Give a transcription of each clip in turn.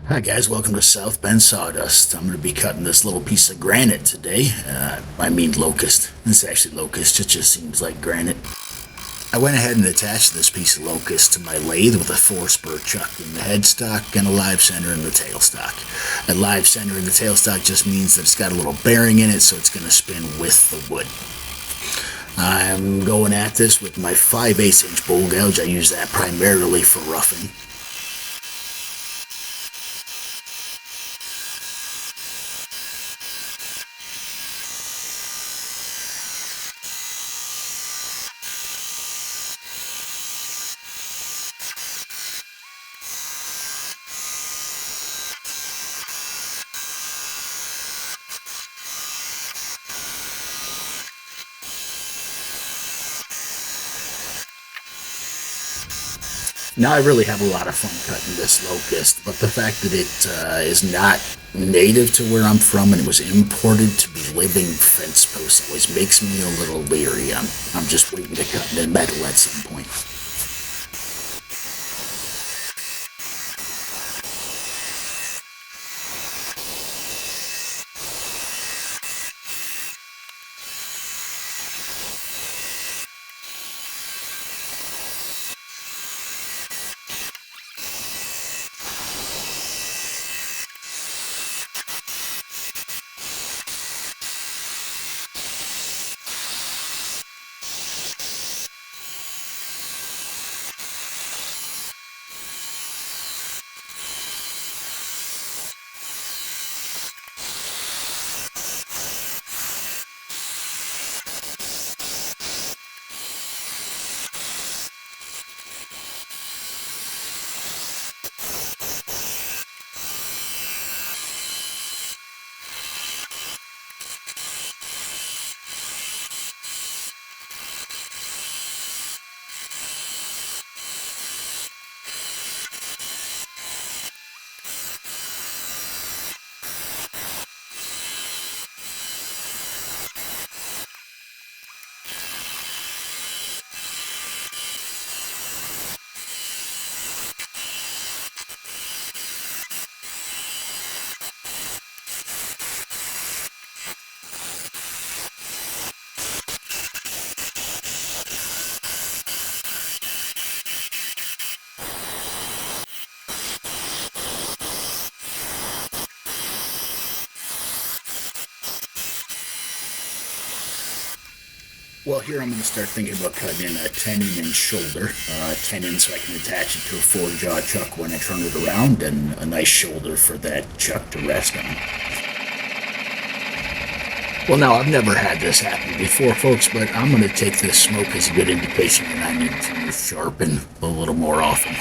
Hi guys, welcome to South Bend Sawdust. I'm going to be cutting this little piece of granite today. I mean locust. This is actually locust, it just seems like granite. I went ahead and attached this piece of locust to my lathe with a 4-spur chuck in the headstock and a live center in the tailstock. A live center in the tailstock just means that it's got a little bearing in it, so it's going to spin with the wood. I'm going at this with my 5/8 inch bowl gouge. I use that primarily for roughing. Now I really have a lot of fun cutting this locust, but the fact that it is not native to where I'm from and it was imported to be living fence posts always makes me a little leery. I'm just waiting to cut the metal at some point. Well, here I'm going to start thinking about cutting in a tenon shoulder. Tenon so I can attach it to a 4-jaw chuck when I turn it around, and a nice shoulder for that chuck to rest on. Well, now, I've never had this happen before, folks, but I'm going to take this smoke as a good indication that I need to sharpen a little more often.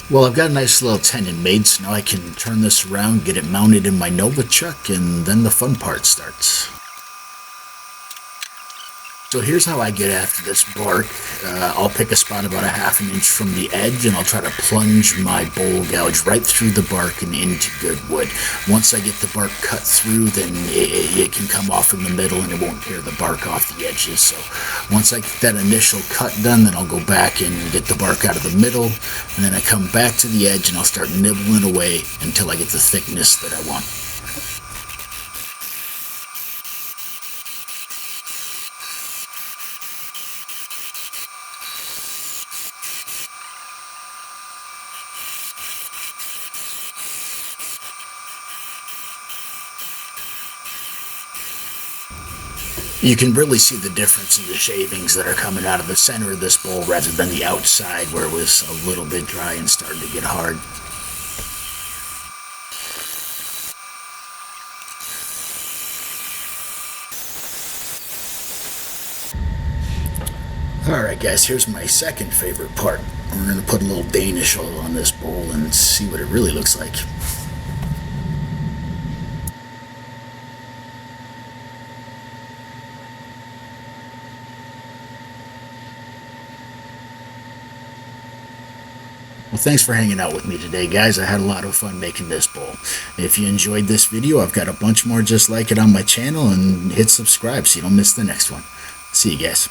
Well, I've got a nice little tenon made, so now I can turn this around, get it mounted in my Nova chuck, and then the fun part starts. So here's how I get after this bark. I'll pick a spot about a 1/2 inch from the edge, and I'll try to plunge my bowl gouge right through the bark and into good wood. Once I get the bark cut through, then it can come off in the middle and it won't tear the bark off the edges. So once I get that initial cut done, then I'll go back and get the bark out of the middle, and then I come back to the edge and I'll start nibbling away until I get the thickness that I want. You can really see the difference in the shavings that are coming out of the center of this bowl rather than the outside where it was a little bit dry and starting to get hard. Alright guys, here's my second favorite part. We're going to put a little Danish oil on this bowl and see what it really looks like. Well, thanks for hanging out with me today, guys. I had a lot of fun making this bowl. If you enjoyed this video, I've got a bunch more just like it on my channel, and hit subscribe so you don't miss the next one. See you guys.